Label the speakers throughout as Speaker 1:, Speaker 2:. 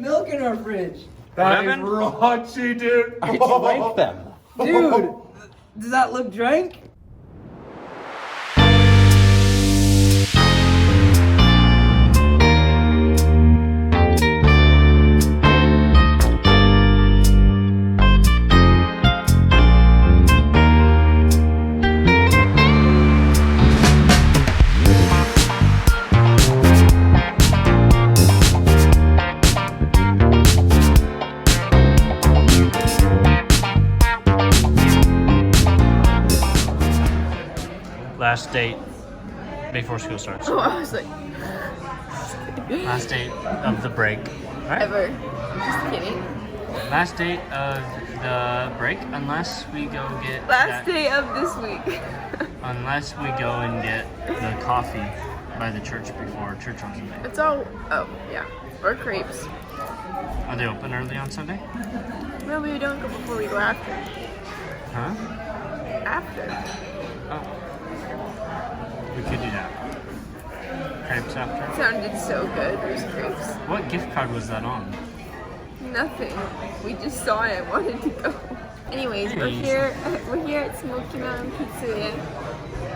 Speaker 1: milk in our fridge.
Speaker 2: That is raunchy, dude.
Speaker 3: I drank them.
Speaker 1: Dude, does that look drank?
Speaker 4: Last date before school starts.
Speaker 5: Oh, I was like,
Speaker 4: Last date of the break. Right?
Speaker 5: ever. Just kidding.
Speaker 4: Last date of the break, unless we go get
Speaker 5: Last day of this week.
Speaker 4: unless we go and get the coffee by the church before church on Sunday.
Speaker 5: It's all, oh, yeah. Or crepes.
Speaker 4: Are they open early on Sunday?
Speaker 5: No, we don't go before we go after.
Speaker 4: Huh?
Speaker 5: After.
Speaker 4: Oh. We could do that. Crepes after.
Speaker 5: Sounded so good. There's crepes.
Speaker 4: What gift card was that on?
Speaker 5: Nothing. We just saw it and wanted to go. Anyways, we're here at Smoky Mountain Pizzeria.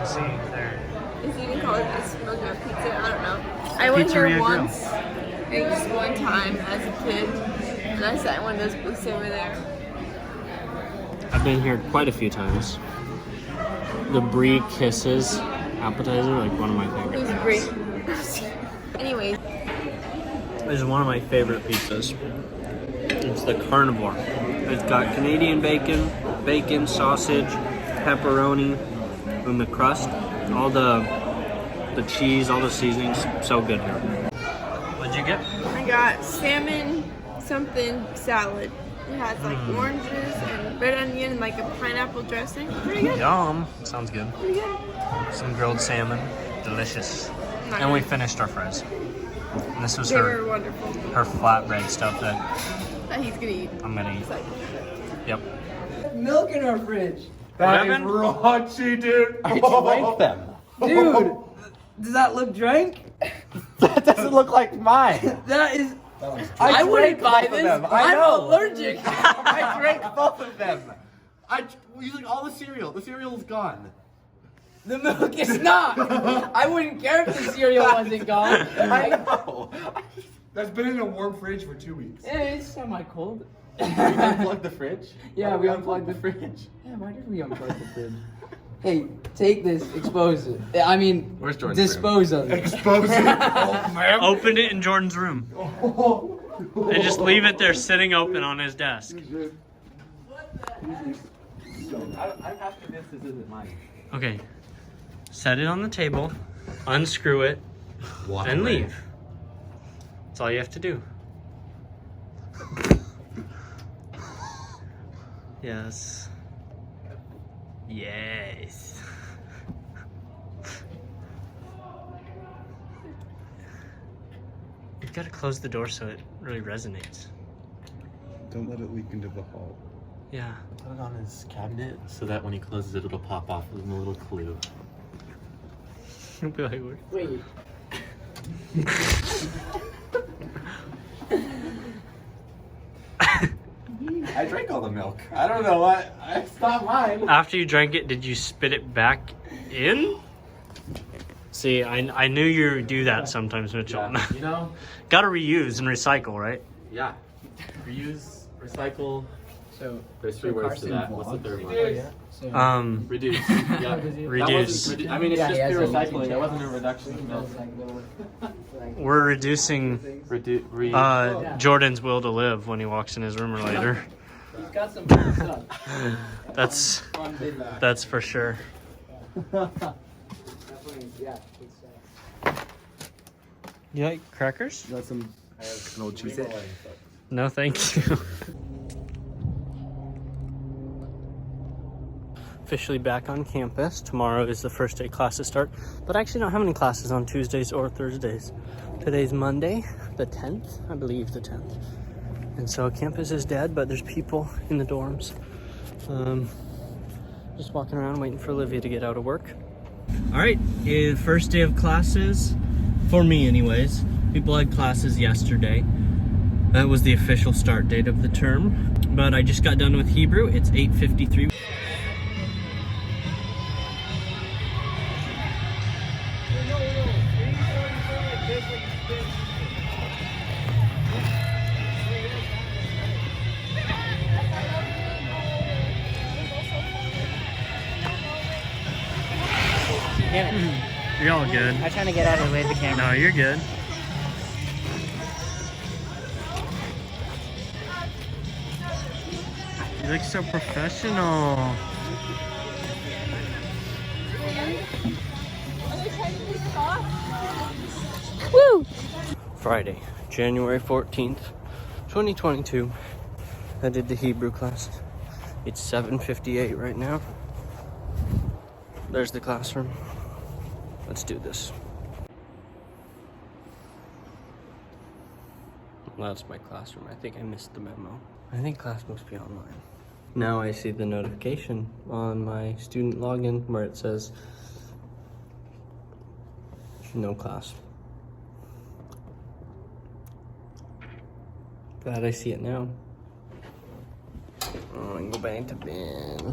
Speaker 4: See, there.
Speaker 5: Is it even called a Smoky Mountain Pizza? I don't know. I went here
Speaker 4: Pizzeria
Speaker 5: once, like just one time as a kid, and I sat in one of those booths over there.
Speaker 4: I've been here quite a few times. The Brie Kisses appetizer, like one of my favorite.
Speaker 5: It was great. Anyways,
Speaker 4: This is one of my favorite pizzas. It's the carnivore. It's got Canadian bacon, sausage, pepperoni, and the crust, all the cheese, all the seasonings. So good here. What'd you get?
Speaker 5: I got salmon something salad. It has like oranges and red onion and like a pineapple dressing. Pretty good.
Speaker 4: Yum. Sounds good.
Speaker 5: Pretty good.
Speaker 4: Some grilled salmon. Delicious.
Speaker 5: Not
Speaker 4: And we
Speaker 5: good.
Speaker 4: finished our fries. And this was
Speaker 5: They were
Speaker 4: her
Speaker 5: wonderful.
Speaker 4: flatbread stuff that
Speaker 5: That he's gonna eat.
Speaker 4: I'm gonna eat.
Speaker 5: It's like,
Speaker 4: Yep.
Speaker 1: Milk in our fridge.
Speaker 2: That is
Speaker 4: Evan?
Speaker 2: raunchy, dude.
Speaker 3: I drank them.
Speaker 1: Dude, does that look drank?
Speaker 3: That doesn't look like mine.
Speaker 1: That is.
Speaker 3: I
Speaker 1: wouldn't
Speaker 3: drank
Speaker 1: buy
Speaker 3: both of
Speaker 1: this.
Speaker 3: them. I
Speaker 1: I'm
Speaker 3: know.
Speaker 1: allergic.
Speaker 3: I drank both of them. Using all the cereal. The cereal's gone.
Speaker 1: The milk is not. I wouldn't care if the cereal wasn't gone.
Speaker 3: I know.
Speaker 2: That's been in a warm fridge for 2 weeks.
Speaker 1: Yeah, it's semi-cold.
Speaker 3: We unplugged the fridge?
Speaker 1: Yeah, we unplugged the fridge. Yeah, why did we unplug the fridge? Hey, take this, expose it. I mean,
Speaker 3: Where's Jordan's
Speaker 1: dispose of it.
Speaker 2: Expose it. Oh, man.
Speaker 4: Open it in Jordan's room. And just leave it there sitting open on his desk.
Speaker 3: I'm half convinced this isn't mine.
Speaker 4: Okay. Set it on the table, unscrew it, and leave. That's all you have to do. Yes. Yes. You've got to close the door so it really resonates.
Speaker 6: Don't let it leak into the hall.
Speaker 4: Yeah.
Speaker 6: Put it on his cabinet so that when he closes it, it'll pop off with a little clue.
Speaker 4: You'll be like, "What?"
Speaker 1: Wait.
Speaker 3: I drank all the milk. I don't know what. It's not mine.
Speaker 4: After you drank it, did you spit it back in? See, I knew you would do that sometimes, Mitchell.
Speaker 6: Yeah, you know?
Speaker 4: Gotta reuse and recycle, right?
Speaker 6: Yeah. Reuse, recycle.
Speaker 1: So,
Speaker 6: There's three words to that. What's the third one?
Speaker 4: Reduce.
Speaker 6: Reduce. Yeah.
Speaker 4: Reduce.
Speaker 6: I mean, it's
Speaker 1: Yeah,
Speaker 6: just
Speaker 1: he has
Speaker 6: pure
Speaker 1: a
Speaker 6: recycling.
Speaker 1: teacher.
Speaker 6: That wasn't a reduction. No.
Speaker 4: We're reducing Jordan's will to live when he walks in his room later.
Speaker 1: he's got some fun stuff.
Speaker 4: That's for sure.
Speaker 1: Definitely, yeah.
Speaker 4: You like crackers?
Speaker 3: Got some an old cheese it.
Speaker 4: No, thank you. Officially back on campus. Tomorrow is the first day classes start, but I actually don't have any classes on Tuesdays or Thursdays. Today's Monday, the 10th, I believe the 10th. And so campus is dead, but there's people in the dorms. Just walking around waiting for Olivia to get out of work. All right, first day of classes, for me anyways. People had classes yesterday. That was the official start date of the term, but I just got done with Hebrew. It's 8:53. You're all good.
Speaker 7: I'm trying to get out of the way of the camera.
Speaker 4: No, you're good. You look so professional.
Speaker 5: Woo!
Speaker 4: Friday, January 14th, 2022. I did the Hebrew class. It's 7:58 right now. There's the classroom. Let's do this. That's my classroom. I think I missed the memo. I think class must be online. Now I see the notification on my student login where it says no class. Glad I see it now. Oh, I can go back to bed.